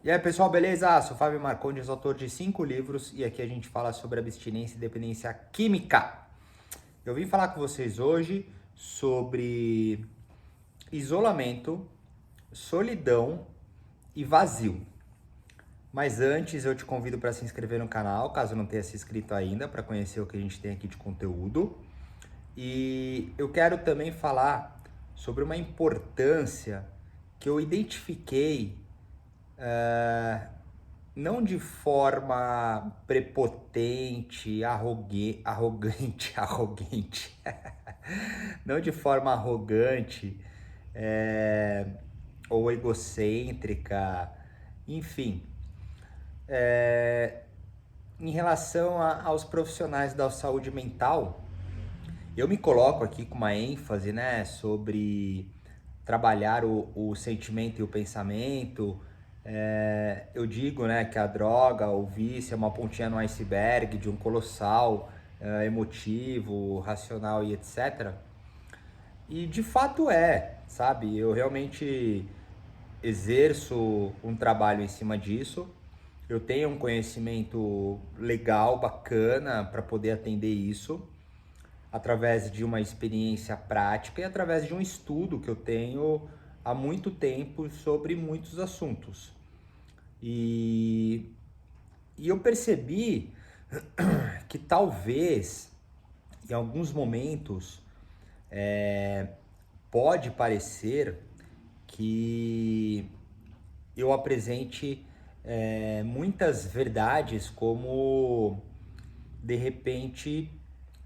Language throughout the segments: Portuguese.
E aí, pessoal, beleza? Sou Fábio Marcondes, autor de 5 livros, e aqui a gente fala sobre abstinência e dependência química. Eu vim falar com vocês hoje sobre isolamento, solidão e vazio. Mas antes eu te convido para se inscrever no canal, caso não tenha se inscrito ainda, para conhecer o que a gente tem aqui de conteúdo. E eu quero também falar sobre uma importância que eu identifiquei não de forma prepotente, arrogante, não de forma arrogante é, ou egocêntrica, enfim, em relação aos profissionais da saúde mental, eu me coloco aqui com uma ênfase, né, sobre trabalhar o sentimento e o pensamento. Eu digo, né, que a droga, o vício é uma pontinha no iceberg de um colossal emotivo, racional e etc. E de fato sabe? Eu realmente exerço um trabalho em cima disso. Eu tenho um conhecimento legal, bacana para poder atender isso através de uma experiência prática e através de um estudo que eu tenho há muito tempo sobre muitos assuntos. E, e eu percebi que talvez, em alguns momentos, pode parecer que eu apresente muitas verdades como, de repente,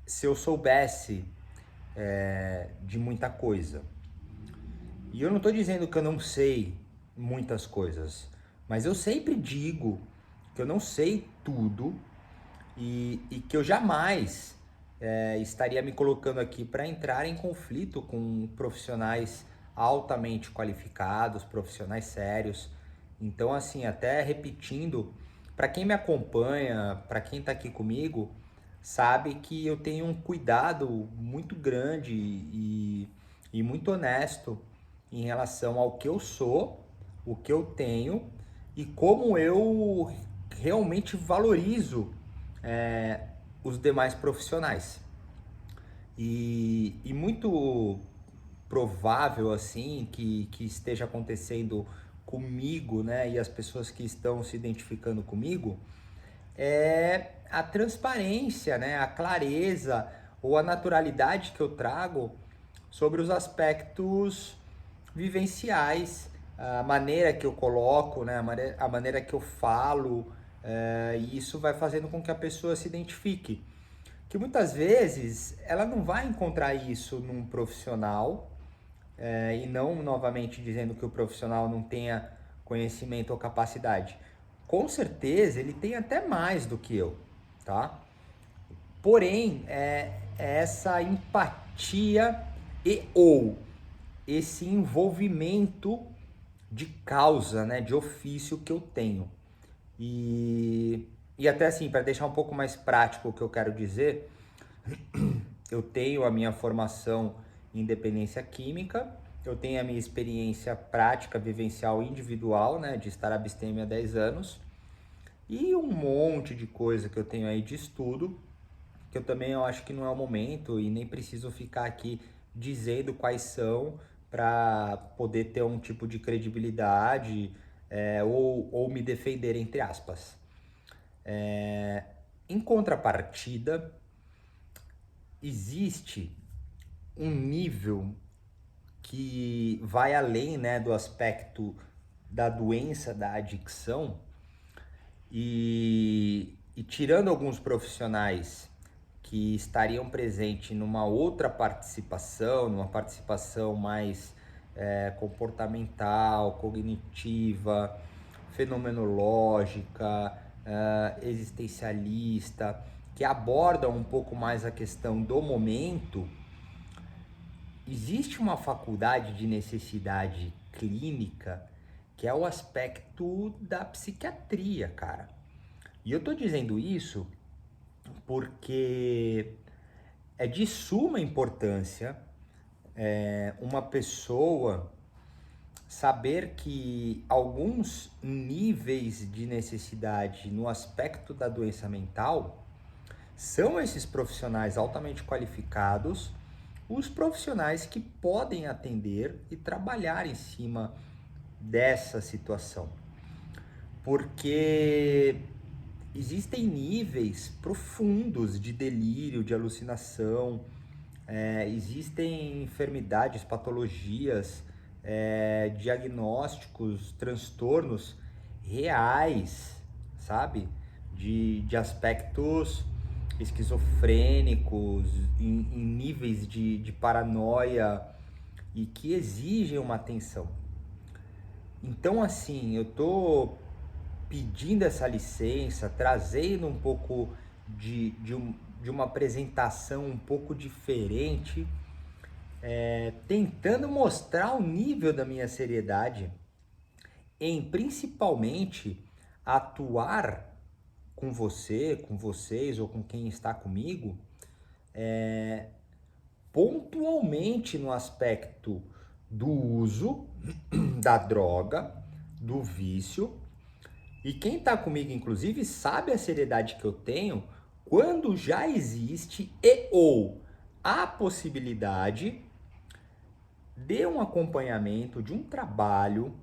se eu soubesse de muita coisa. E eu não estou dizendo que eu não sei muitas coisas, mas eu sempre digo que eu não sei tudo e que eu jamais estaria me colocando aqui para entrar em conflito com profissionais altamente qualificados, profissionais sérios. Então, assim, até repetindo, para quem me acompanha, para quem está aqui comigo, sabe que eu tenho um cuidado muito grande e muito honesto em relação ao que eu sou, o que eu tenho e como eu realmente valorizo os demais profissionais. E muito provável assim que esteja acontecendo comigo, né, e as pessoas que estão se identificando comigo, é a transparência, né, a clareza ou a naturalidade que eu trago sobre os aspectos vivenciais, a maneira que eu coloco, né, a maneira que eu falo, e isso vai fazendo com que a pessoa se identifique. Que muitas vezes ela não vai encontrar isso num profissional, e não novamente dizendo que o profissional não tenha conhecimento ou capacidade. Com certeza ele tem até mais do que eu, tá? Porém, é essa empatia e ou esse envolvimento de causa, né, de ofício que eu tenho. E até assim, para deixar um pouco mais prático o que eu quero dizer, eu tenho a minha formação em dependência química, eu tenho a minha experiência prática, vivencial individual, né, de estar abstêmio há 10 anos, e um monte de coisa que eu tenho aí de estudo, que eu também eu acho que não é o momento e nem preciso ficar aqui dizendo quais são para poder ter um tipo de credibilidade ou me defender, entre aspas. Em contrapartida, existe um nível que vai além, né, do aspecto da doença, da adicção, e tirando alguns profissionais que estariam presentes numa outra participação, numa participação mais comportamental, cognitiva, fenomenológica, existencialista, que abordam um pouco mais a questão do momento. Existe uma faculdade de necessidade clínica que é o aspecto da psiquiatria, cara. E eu tô dizendo isso porque é de suma importância uma pessoa saber que alguns níveis de necessidade no aspecto da doença mental são esses profissionais altamente qualificados, os profissionais que podem atender e trabalhar em cima dessa situação. Porque existem níveis profundos de delírio, de alucinação, existem enfermidades, patologias, diagnósticos, transtornos reais, sabe? De aspectos esquizofrênicos, em níveis de paranoia e que exigem uma atenção. Então, assim, eu tô pedindo essa licença, trazendo um pouco de uma apresentação um pouco diferente, tentando mostrar o nível da minha seriedade em principalmente atuar com você, com vocês ou com quem está comigo, pontualmente no aspecto do uso da droga, do vício. E quem está comigo, inclusive, sabe a seriedade que eu tenho quando já existe ou a possibilidade de um acompanhamento, de um trabalho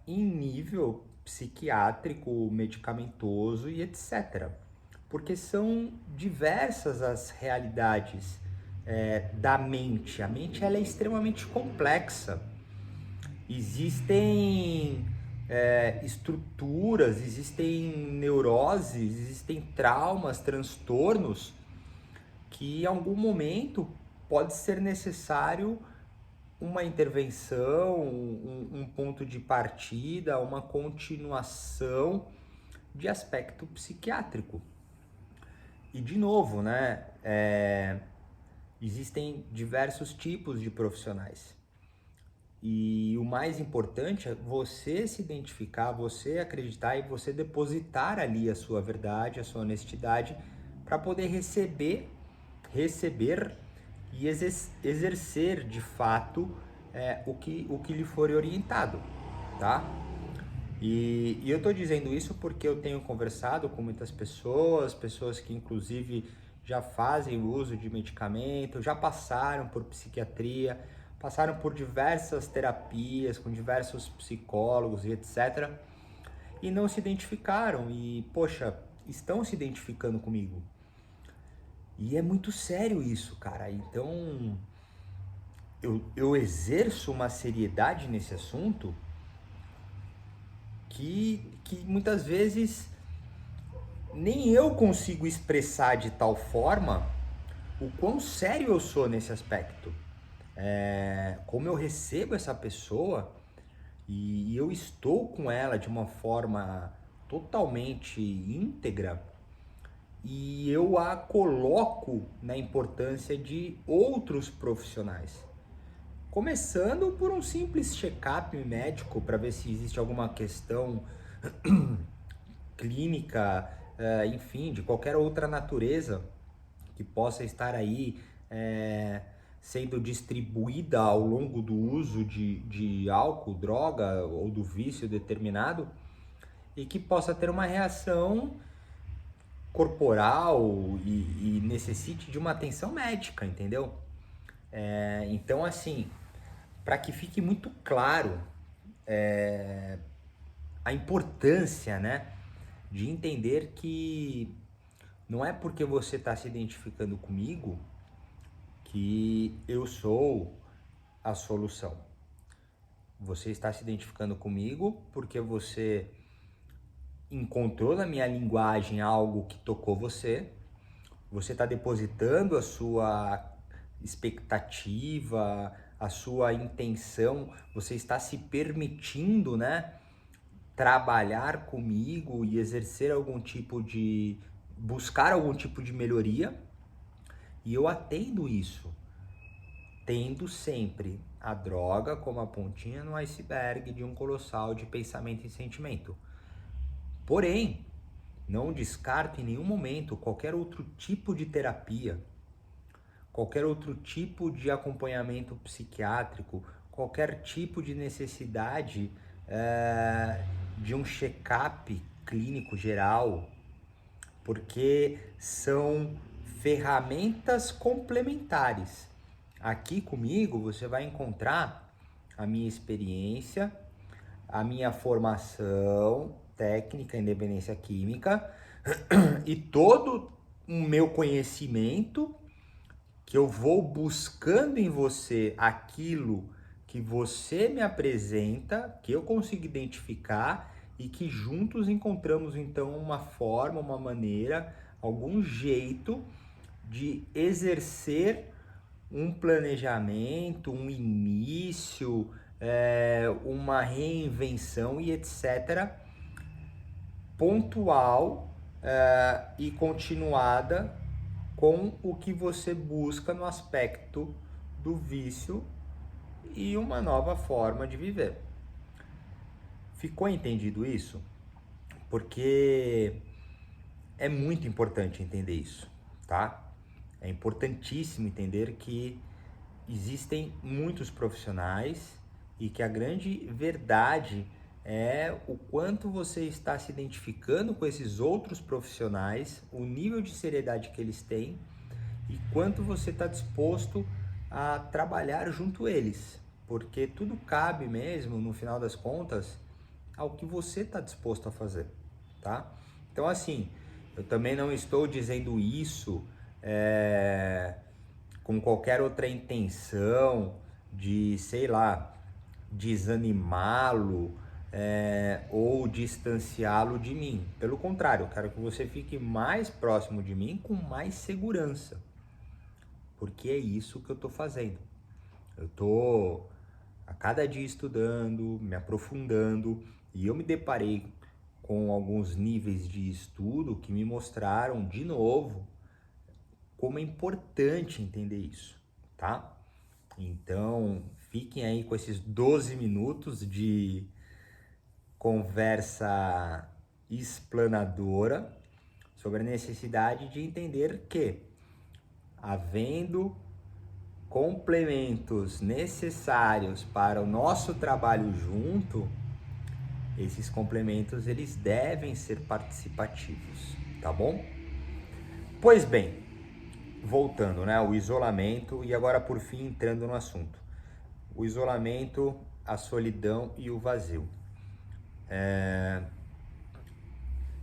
em nível psiquiátrico, medicamentoso e etc. Porque são diversas as realidades da mente. A mente ela é extremamente complexa. Existem estruturas, existem neuroses, existem traumas, transtornos que em algum momento pode ser necessário uma intervenção, um ponto de partida, uma continuação de aspecto psiquiátrico. E de novo, né, existem diversos tipos de profissionais. E o mais importante é você se identificar, você acreditar e você depositar ali a sua verdade, a sua honestidade, para poder receber e exercer de fato o que lhe for orientado, tá? E eu estou dizendo isso porque eu tenho conversado com muitas pessoas que inclusive já fazem uso de medicamento, já passaram por psiquiatria, passaram por diversas terapias, com diversos psicólogos e etc. E não se identificaram e, poxa, estão se identificando comigo. E é muito sério isso, cara. Então, eu exerço uma seriedade nesse assunto que muitas vezes nem eu consigo expressar de tal forma o quão sério eu sou nesse aspecto. Como eu recebo essa pessoa e eu estou com ela de uma forma totalmente íntegra e eu a coloco na importância de outros profissionais. Começando por um simples check-up médico para ver se existe alguma questão clínica, enfim, de qualquer outra natureza que possa estar aí sendo distribuída ao longo do uso de álcool, droga ou do vício determinado e que possa ter uma reação corporal e necessite de uma atenção médica, entendeu? Então, assim, para que fique muito claro a importância, né, de entender que não é porque você está se identificando comigo que eu sou a solução. Você está se identificando comigo porque você encontrou na minha linguagem algo que tocou você. Você está depositando a sua expectativa, a sua intenção. Você está se permitindo, né, trabalhar comigo e exercer algum tipo de... buscar algum tipo de melhoria. E eu atendo isso, tendo sempre a droga como a pontinha no iceberg de um colossal de pensamento e sentimento. Porém, não descarto em nenhum momento qualquer outro tipo de terapia, qualquer outro tipo de acompanhamento psiquiátrico, qualquer tipo de necessidade de um check-up clínico geral, porque são ferramentas complementares. Aqui comigo você vai encontrar a minha experiência, a minha formação técnica em dependência química e todo o meu conhecimento que eu vou buscando em você aquilo que você me apresenta, que eu consigo identificar e que juntos encontramos então uma forma, uma maneira, algum jeito de exercer um planejamento, um início, uma reinvenção e etc. pontual e continuada com o que você busca no aspecto do vício e uma nova forma de viver. Ficou entendido isso? Porque é muito importante entender isso, tá? É importantíssimo entender que existem muitos profissionais e que a grande verdade é o quanto você está se identificando com esses outros profissionais, o nível de seriedade que eles têm e quanto você está disposto a trabalhar junto a eles, porque tudo cabe mesmo, no final das contas, ao que você está disposto a fazer, tá? Então, assim, eu também não estou dizendo isso com qualquer outra intenção de, sei lá, desanimá-lo ou distanciá-lo de mim. Pelo contrário, eu quero que você fique mais próximo de mim com mais segurança, porque é isso que eu estou fazendo. Eu estou a cada dia estudando, me aprofundando, e eu me deparei com alguns níveis de estudo que me mostraram de novo como é importante entender isso, tá? Então, fiquem aí com esses 12 minutos de conversa explanadora sobre a necessidade de entender que, havendo complementos necessários para o nosso trabalho junto, esses complementos eles devem ser participativos, tá bom? Pois bem, voltando, né, o isolamento e agora por fim entrando no assunto. O isolamento, a solidão e o vazio.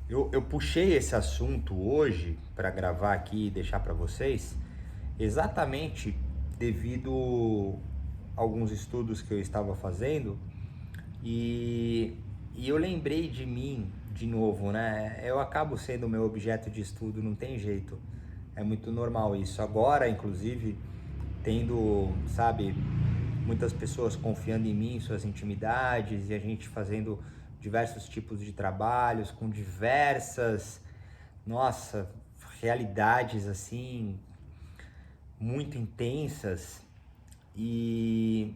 Eu puxei esse assunto hoje para gravar aqui e deixar para vocês exatamente devido a alguns estudos que eu estava fazendo e eu lembrei de mim de novo, né? Eu acabo sendo o meu objeto de estudo, não tem jeito. É muito normal isso. Agora, inclusive, tendo, sabe, muitas pessoas confiando em mim, suas intimidades, e a gente fazendo diversos tipos de trabalhos com diversas, nossa, realidades assim muito intensas. E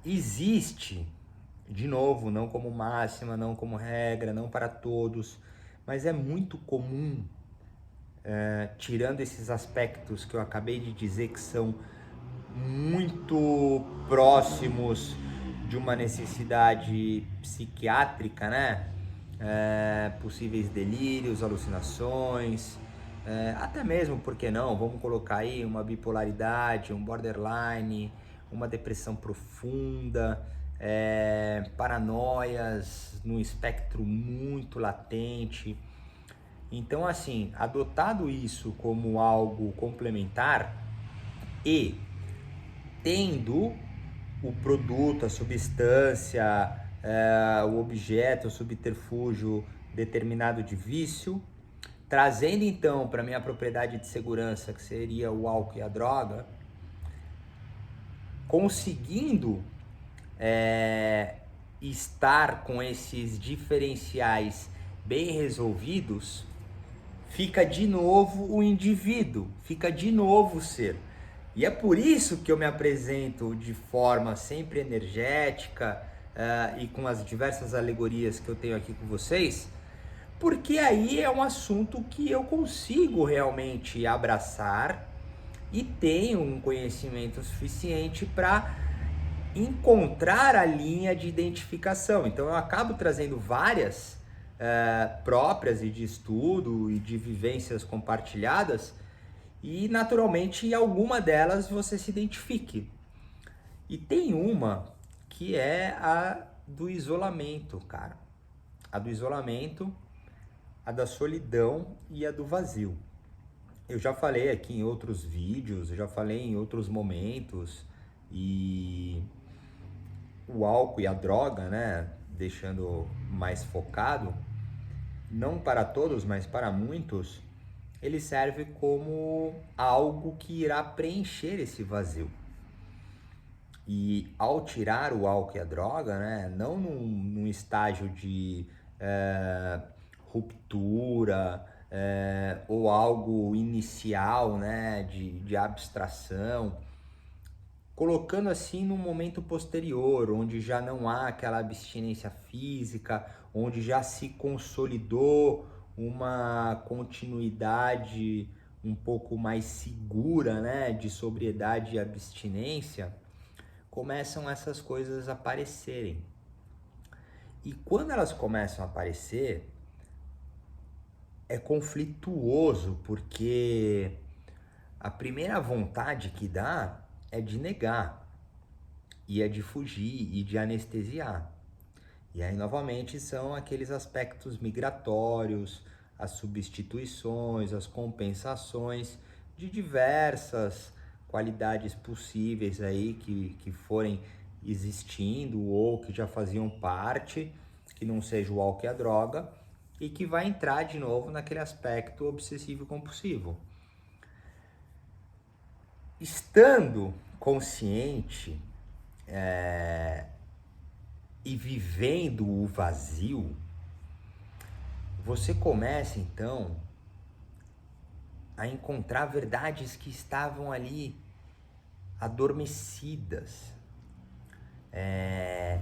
existe, de novo, não como máxima, não como regra, não para todos, mas é muito comum, tirando esses aspectos que eu acabei de dizer que são muito próximos de uma necessidade psiquiátrica, né? Possíveis delírios, alucinações, até mesmo, por que não, vamos colocar aí uma bipolaridade, um borderline, uma depressão profunda, paranoias num espectro muito latente. Então, assim, adotado isso como algo complementar e tendo o produto, a substância, o objeto, o subterfúgio determinado de vício, trazendo então para minha propriedade de segurança, que seria o álcool e a droga, conseguindo estar com esses diferenciais bem resolvidos, fica de novo o indivíduo, fica de novo o ser. E é por isso que eu me apresento de forma sempre energética e com as diversas alegorias que eu tenho aqui com vocês, porque aí é um assunto que eu consigo realmente abraçar e tenho um conhecimento suficiente para encontrar a linha de identificação. Então eu acabo trazendo várias próprias e de estudo e de vivências compartilhadas e naturalmente em alguma delas você se identifique. E tem uma que é a do isolamento, cara. A do isolamento, a da solidão e a do vazio. Eu já falei aqui em outros vídeos, eu já falei em outros momentos, e o álcool e a droga, né, deixando mais focado, não para todos, mas para muitos, ele serve como algo que irá preencher esse vazio. E ao tirar o álcool e a droga, né, não num estágio de ruptura ou algo inicial, né, de abstração, colocando assim num momento posterior, onde já não há aquela abstinência física, onde já se consolidou uma continuidade um pouco mais segura, né, de sobriedade e abstinência, começam essas coisas a aparecerem. E quando elas começam a aparecer, é conflituoso, porque a primeira vontade que dá é de negar, e é de fugir e de anestesiar. E aí, novamente, são aqueles aspectos migratórios, as substituições, as compensações de diversas qualidades possíveis aí que forem existindo ou que já faziam parte, que não seja o álcool e a droga, e que vai entrar de novo naquele aspecto obsessivo compulsivo. Estando consciente e vivendo o vazio, você começa então a encontrar verdades que estavam ali adormecidas. É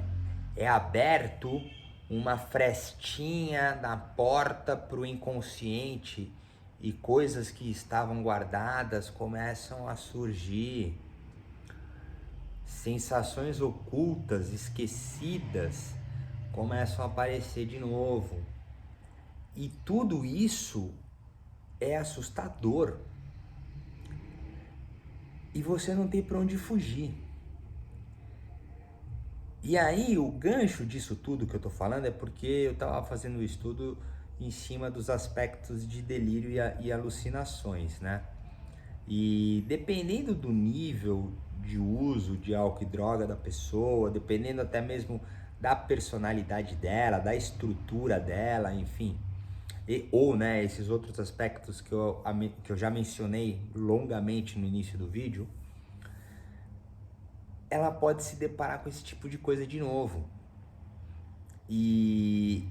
aberto uma frestinha na porta para o inconsciente e coisas que estavam guardadas começam a surgir. Sensações ocultas, esquecidas, começam a aparecer de novo. E tudo isso é assustador. E você não tem para onde fugir. E aí, o gancho disso tudo que eu tô falando é porque eu tava fazendo um estudo em cima dos aspectos de delírio e alucinações, né? E dependendo do nível de uso de álcool e droga da pessoa, dependendo até mesmo da personalidade dela, da estrutura dela, enfim, ou né, esses outros aspectos que eu já mencionei longamente no início do vídeo, ela pode se deparar com esse tipo de coisa de novo. E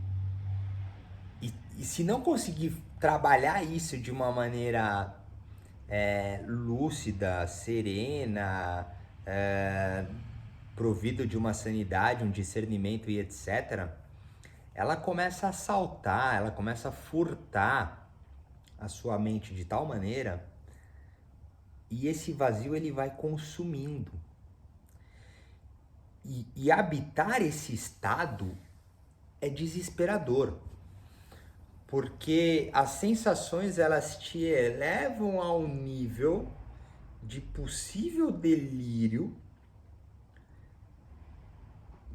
se não conseguir trabalhar isso de uma maneira lúcida, serena, provido de uma sanidade, um discernimento e etc., ela começa a assaltar, ela começa a furtar a sua mente de tal maneira, e esse vazio ele vai consumindo. E habitar esse estado é desesperador, porque as sensações elas te elevam a um nível de possível delírio,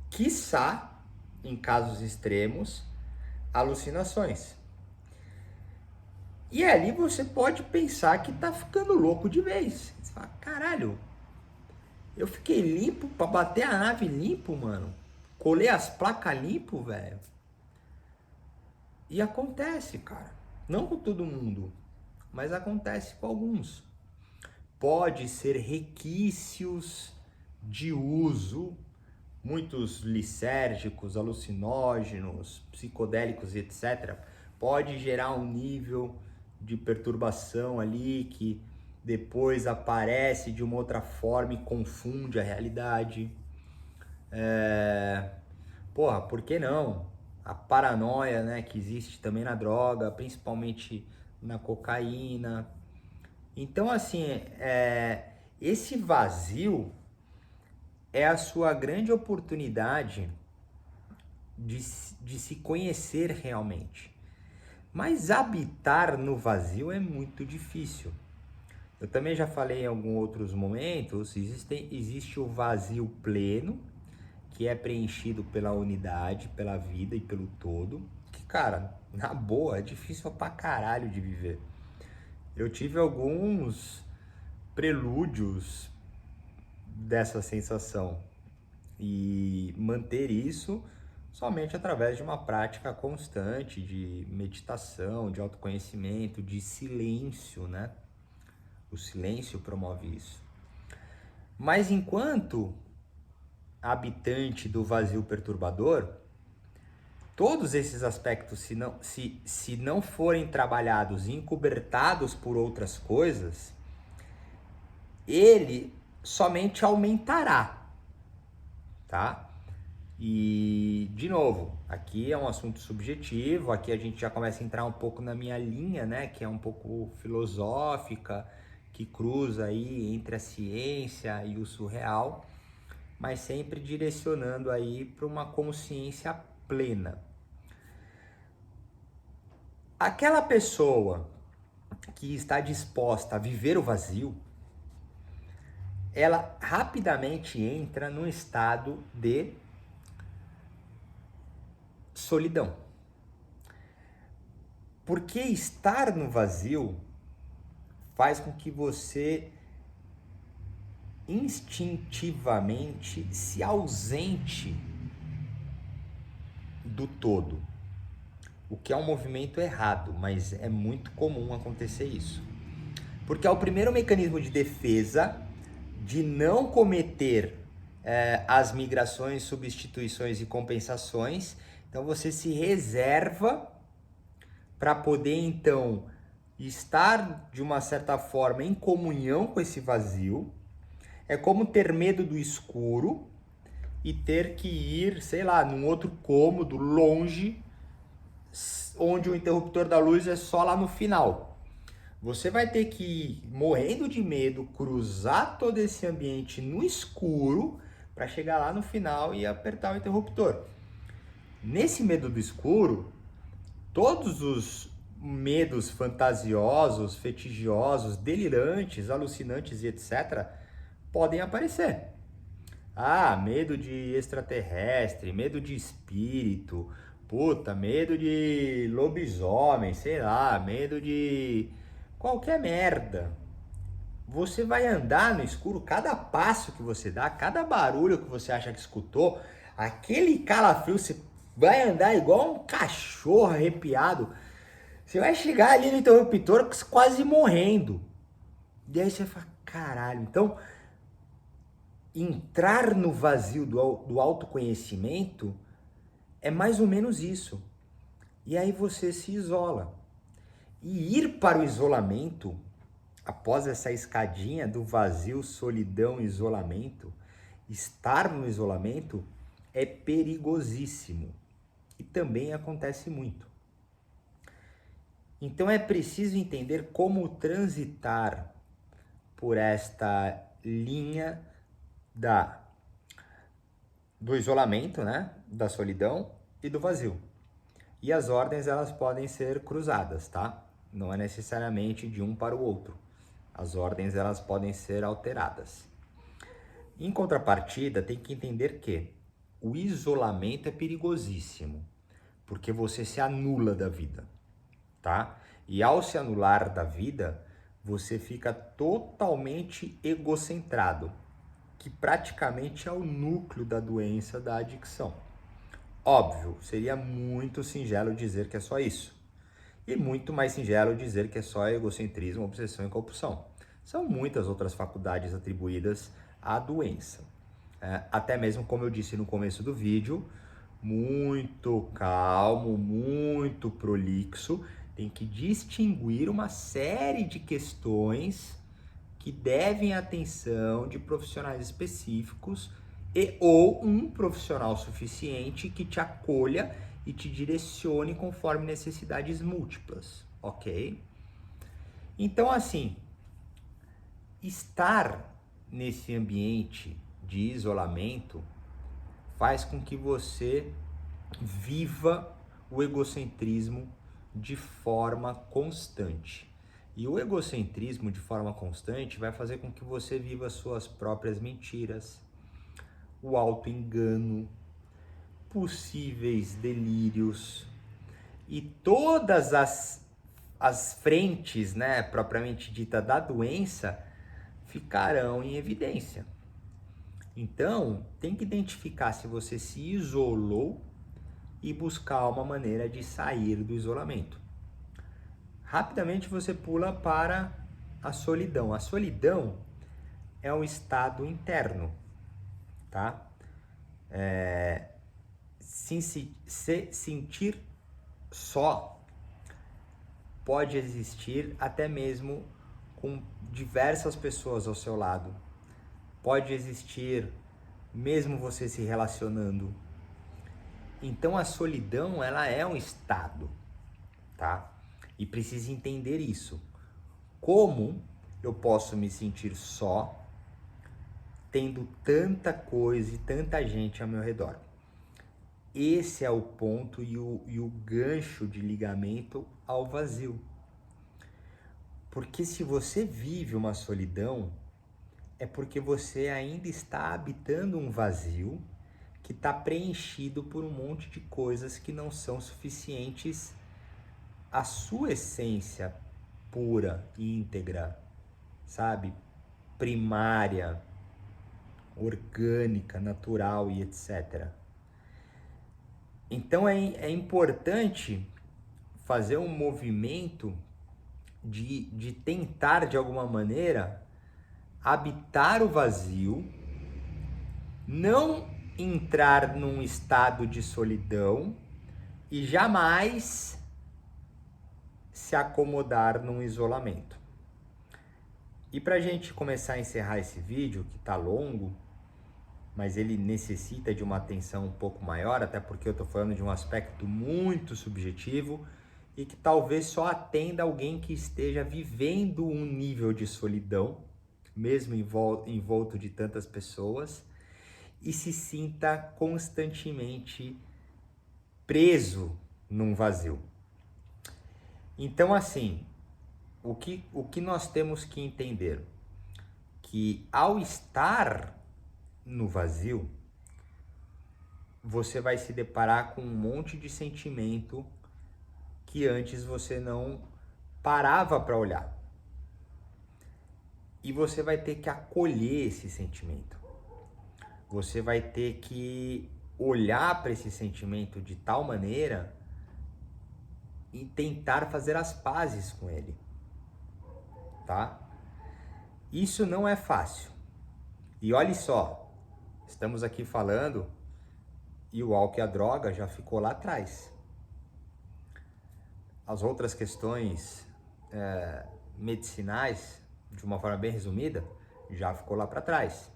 quiçá, em casos extremos, alucinações. E ali você pode pensar que tá ficando louco de vez. Você fala, caralho, eu fiquei limpo pra bater a nave limpo, mano. Colei as placas limpo, velho. E acontece, cara. Não com todo mundo, mas acontece com alguns. Pode ser requícios de uso, muitos lisérgicos, alucinógenos, psicodélicos, etc. Pode gerar um nível de perturbação ali que depois aparece de uma outra forma e confunde a realidade. Porra, por que não? A paranoia, né, que existe também na droga, principalmente na cocaína. Então, assim, esse vazio é a sua grande oportunidade de se conhecer realmente. Mas habitar no vazio é muito difícil. Eu também já falei em alguns outros momentos, existe o vazio pleno, que é preenchido pela unidade, pela vida e pelo todo, que, cara, na boa, é difícil pra caralho de viver. Eu tive alguns prelúdios dessa sensação e manter isso somente através de uma prática constante de meditação, de autoconhecimento, de silêncio, né? O silêncio promove isso. Mas enquanto habitante do vazio perturbador, todos esses aspectos, se não forem trabalhados e encobertados por outras coisas, ele somente aumentará, tá? E, de novo, aqui é um assunto subjetivo, aqui a gente já começa a entrar um pouco na minha linha, né, que é um pouco filosófica, que cruza aí entre a ciência e o surreal, mas sempre direcionando aí para uma consciência plena. Aquela pessoa que está disposta a viver o vazio, ela rapidamente entra num estado de solidão. Porque estar no vazio faz com que você instintivamente se ausente do todo. O que é um movimento errado, mas é muito comum acontecer isso. Porque é o primeiro mecanismo de defesa de não cometer as migrações, substituições e compensações. Então você se reserva para poder então estar de uma certa forma em comunhão com esse vazio. É como ter medo do escuro e ter que ir, sei lá, num outro cômodo longe, onde o interruptor da luz é só lá no final. Você vai ter que ir morrendo de medo, cruzar todo esse ambiente no escuro para chegar lá no final e apertar o interruptor. Nesse medo do escuro, todos os medos fantasiosos, fetigiosos, delirantes, alucinantes e etc. podem aparecer. Ah, medo de extraterrestre, medo de espírito, puta, medo de lobisomem, sei lá, medo de qualquer merda. Você vai andar no escuro, cada passo que você dá, cada barulho que você acha que escutou, aquele calafrio, você vai andar igual um cachorro arrepiado. Você vai chegar ali no interruptor quase morrendo. E aí você fala, caralho, então entrar no vazio do autoconhecimento é mais ou menos isso. E aí você se isola. E ir para o isolamento, após essa escadinha do vazio, solidão, isolamento, estar no isolamento é perigosíssimo. E também acontece muito. Então é preciso entender como transitar por esta linha do isolamento, né? Da solidão e do vazio. E as ordens, elas podem ser cruzadas, tá? Não é necessariamente de um para o outro. As ordens, elas podem ser alteradas. Em contrapartida, tem que entender que o isolamento é perigosíssimo, porque você se anula da vida, tá? E ao se anular da vida, você fica totalmente egocentrado, que praticamente é o núcleo da doença da adicção. Óbvio, seria muito singelo dizer que é só isso. E muito mais singelo dizer que é só egocentrismo, obsessão e compulsão. São muitas outras faculdades atribuídas à doença. Até mesmo, como eu disse no começo do vídeo, muito calmo, muito prolixo, tem que distinguir uma série de questões que devem a atenção de profissionais específicos ou um profissional suficiente que te acolha e te direcione conforme necessidades múltiplas, ok? Então, assim, estar nesse ambiente de isolamento faz com que você viva o egocentrismo de forma constante. E o egocentrismo de forma constante vai fazer com que você viva suas próprias mentiras, o auto-engano, possíveis delírios e todas as frentes, né, propriamente dita da doença, ficarão em evidência. Então, tem que identificar se você se isolou e buscar uma maneira de sair do isolamento. Rapidamente você pula para a solidão. A solidão é um estado interno, tá? Se sentir só pode existir até mesmo com diversas pessoas ao seu lado. Pode existir mesmo você se relacionando. Então a solidão, ela é um estado, tá? E precisa entender isso. Como eu posso me sentir só tendo tanta coisa e tanta gente ao meu redor? Esse é o ponto e o gancho de ligamento ao vazio. Porque se você vive uma solidão, é porque você ainda está habitando um vazio que está preenchido por um monte de coisas que não são suficientes à sua essência pura, íntegra, sabe? Primária, orgânica, natural e etc. Então é importante fazer um movimento de tentar de alguma maneira habitar o vazio, não entrar num estado de solidão e jamais se acomodar num isolamento. E para a gente começar a encerrar esse vídeo, que está longo, mas ele necessita de uma atenção um pouco maior, até porque eu estou falando de um aspecto muito subjetivo e que talvez só atenda alguém que esteja vivendo um nível de solidão, mesmo envolto de tantas pessoas, e se sinta constantemente preso num vazio. Então, assim, o que nós temos que entender? Que ao estar no vazio, você vai se deparar com um monte de sentimento que antes você não parava para olhar. E você vai ter que acolher esse sentimento. Você vai ter que olhar para esse sentimento de tal maneira e tentar fazer as pazes com ele, tá? Isso não é fácil. E olhe só, estamos aqui falando e o álcool e a droga já ficou lá atrás. As outras questões medicinais, de uma forma bem resumida, já ficou lá para trás.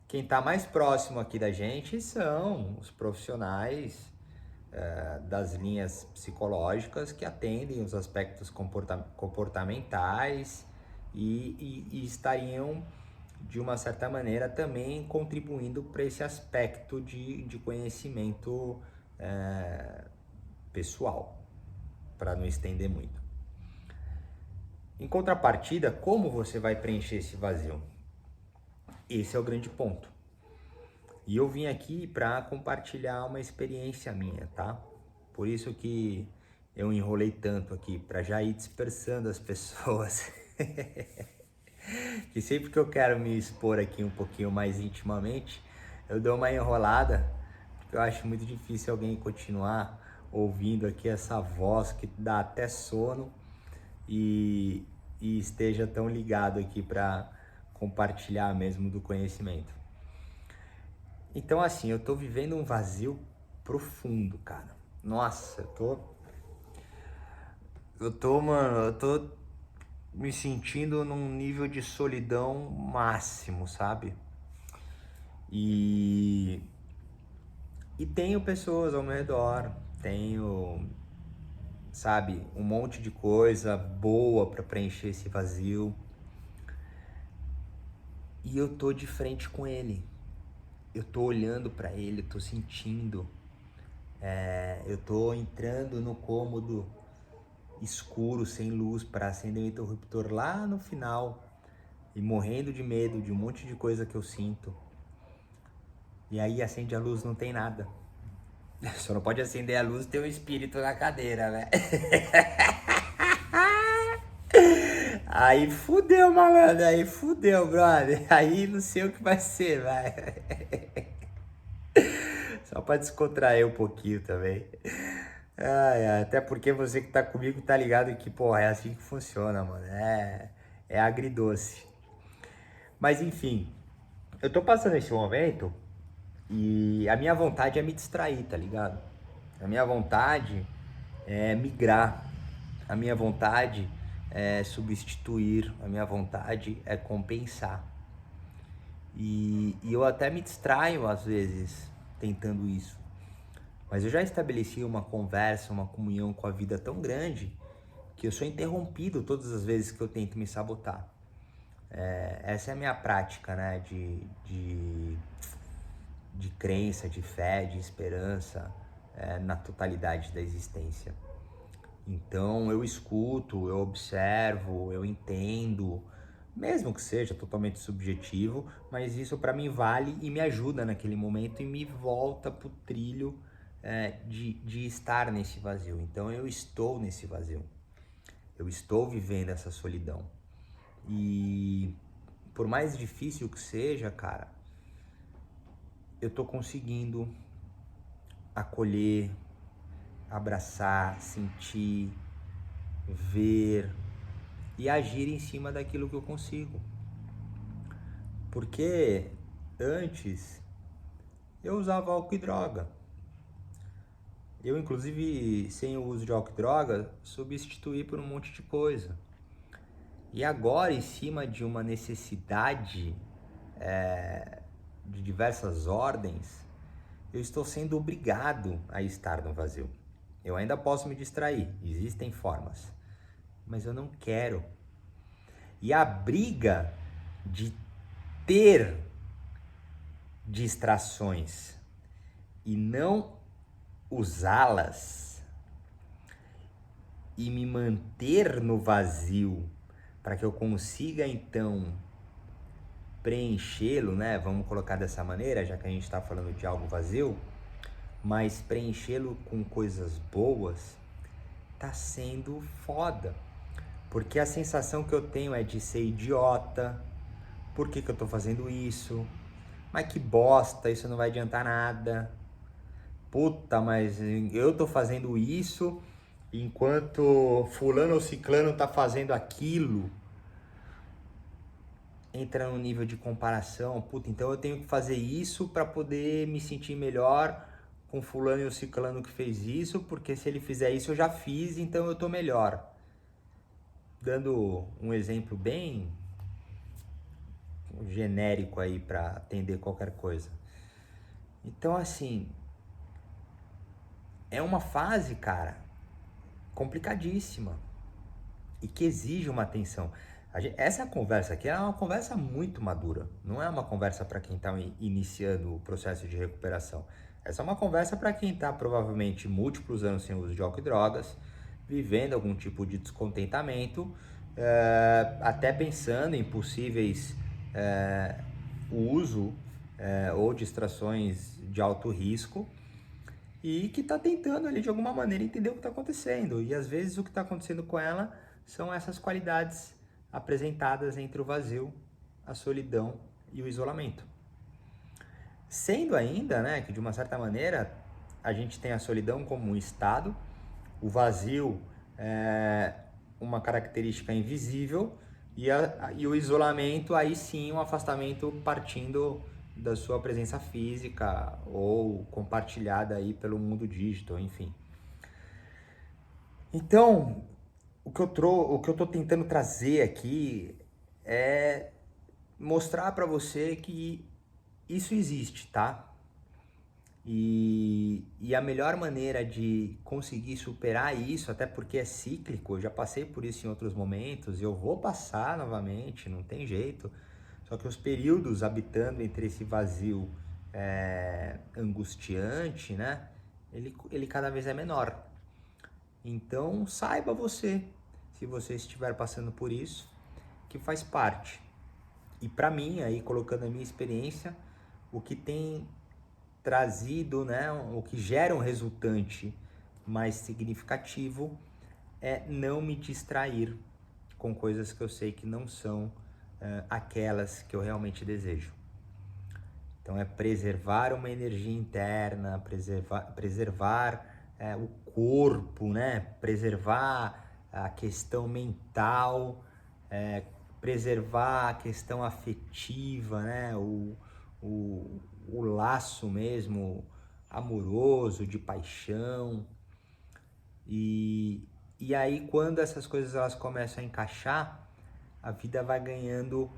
Quem está mais próximo aqui da gente são os profissionais das linhas psicológicas que atendem os aspectos comportamentais e estariam, de uma certa maneira, também contribuindo para esse aspecto de conhecimento pessoal, para não estender muito. Em contrapartida, como você vai preencher esse vazio? Esse é o grande ponto. E eu vim aqui para compartilhar uma experiência minha, tá? Por isso que eu enrolei tanto aqui, para já ir dispersando as pessoas. Que sempre que eu quero me expor aqui um pouquinho mais intimamente, eu dou uma enrolada, porque eu acho muito difícil alguém continuar ouvindo aqui essa voz que dá até sono e esteja tão ligado aqui para compartilhar mesmo do conhecimento. Então, assim, eu tô vivendo um vazio profundo, cara. Nossa, eu tô me sentindo num nível de solidão máximo, sabe? E tenho pessoas ao meu redor, tenho, sabe, um monte de coisa boa para preencher esse vazio. E eu tô de frente com ele. eu tô olhando para ele, eu tô sentindo, eu tô entrando no cômodo escuro, sem luz, para acender o interruptor lá no final e morrendo de medo de um monte de coisa que eu sinto. E aí acende a luz, não tem nada. Só não pode acender a luz e ter um espírito na cadeira, né? Aí fudeu, malandro, aí fudeu, brother. Aí não sei o que vai ser, vai. Só pra descontrair um pouquinho também. Ai, ai, até porque você que tá comigo tá ligado que, porra, é assim que funciona, mano. É agridoce. Mas enfim, eu tô passando esse momento e a minha vontade é me distrair, tá ligado? A minha vontade é migrar. A minha vontade é substituir. A minha vontade é compensar. E eu até me distraio às vezes tentando isso. Mas eu já estabeleci uma conversa, uma comunhão com a vida tão grande que eu sou interrompido todas as vezes que eu tento me sabotar. Essa é a minha prática, né? De crença, de fé, de esperança na totalidade da existência. Então eu escuto, eu observo, eu entendo, mesmo que seja totalmente subjetivo, mas isso para mim vale e me ajuda naquele momento e me volta pro trilho de estar nesse vazio. Então eu estou nesse vazio, eu estou vivendo essa solidão. E por mais difícil que seja, cara, eu tô conseguindo acolher, abraçar, sentir, ver e agir em cima daquilo que eu consigo. Porque antes eu usava álcool e droga. Eu, inclusive, sem o uso de álcool e droga, substituí por um monte de coisa. E agora, em cima de uma necessidade de diversas ordens, eu estou sendo obrigado a estar no vazio. Eu ainda posso me distrair, existem formas, mas eu não quero. E a briga de ter distrações e não usá-las e me manter no vazio para que eu consiga então preenchê-lo, né? Vamos colocar dessa maneira, já que a gente está falando de algo vazio, mas preenchê-lo com coisas boas tá sendo foda. Porque a sensação que eu tenho é de ser idiota. Por que eu tô fazendo isso? Mas que bosta, isso não vai adiantar nada. Puta, mas eu tô fazendo isso enquanto fulano ou ciclano tá fazendo aquilo. Entra no nível de comparação. Puta, então eu tenho que fazer isso para poder me sentir melhor com fulano e o ciclano que fez isso, porque se ele fizer isso eu já fiz, então eu tô melhor. Dando um exemplo bem genérico aí para atender qualquer coisa. Então, assim, é uma fase, cara, complicadíssima e que exige uma atenção. Essa conversa aqui é uma conversa muito madura, não é uma conversa para quem está iniciando o processo de recuperação. Essa é uma conversa para quem está provavelmente múltiplos anos sem uso de álcool e drogas, vivendo algum tipo de descontentamento, até pensando em possíveis uso ou distrações de alto risco, e que está tentando ali de alguma maneira entender o que está acontecendo. E às vezes o que está acontecendo com ela são essas qualidades apresentadas entre o vazio, a solidão e o isolamento. Sendo ainda, né, que de uma certa maneira a gente tem a solidão como um estado, o vazio é uma característica invisível e o isolamento aí sim um afastamento partindo da sua presença física ou compartilhada aí pelo mundo digital, enfim. Então, o que eu tô tentando trazer aqui é mostrar para você que isso existe, tá? E a melhor maneira de conseguir superar isso, até porque é cíclico, eu já passei por isso em outros momentos e eu vou passar novamente, não tem jeito. Só que os períodos habitando entre esse vazio angustiante, né? Ele cada vez é menor. Então, saiba você, se você estiver passando por isso, que faz parte. E para mim, aí colocando a minha experiência, o que tem trazido, né, o que gera um resultante mais significativo é não me distrair com coisas que eu sei que não são aquelas que eu realmente desejo. Então é preservar uma energia interna, preservar o corpo, né? Preservar a questão mental, preservar a questão afetiva, né? O laço mesmo amoroso, de paixão. E aí quando essas coisas elas começam a encaixar, a vida vai ganhando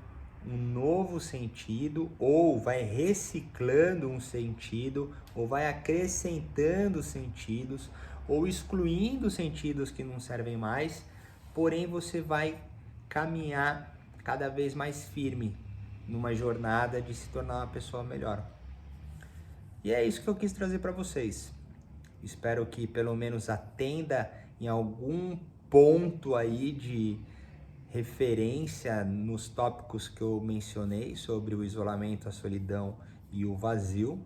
um novo sentido, ou vai reciclando um sentido, ou vai acrescentando sentidos, ou excluindo sentidos que não servem mais, porém você vai caminhar cada vez mais firme numa jornada de se tornar uma pessoa melhor. E é isso que eu quis trazer para vocês. Espero que pelo menos atenda em algum ponto aí de referência nos tópicos que eu mencionei sobre o isolamento, a solidão e o vazio,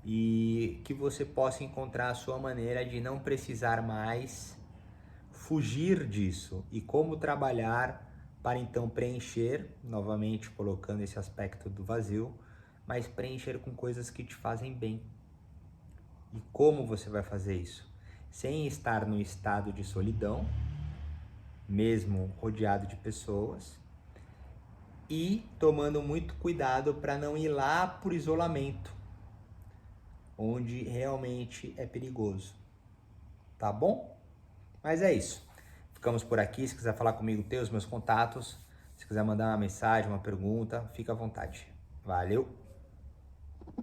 e que você possa encontrar a sua maneira de não precisar mais fugir disso e como trabalhar para então preencher, novamente colocando esse aspecto do vazio, mas preencher com coisas que te fazem bem. E como você vai fazer isso? Sem estar no estado de solidão, mesmo rodeado de pessoas, e tomando muito cuidado para não ir lá por isolamento, onde realmente é perigoso. Tá bom? Mas é isso. Ficamos por aqui. Se quiser falar comigo, tem os meus contatos. Se quiser mandar uma mensagem, uma pergunta, fica à vontade. Valeu!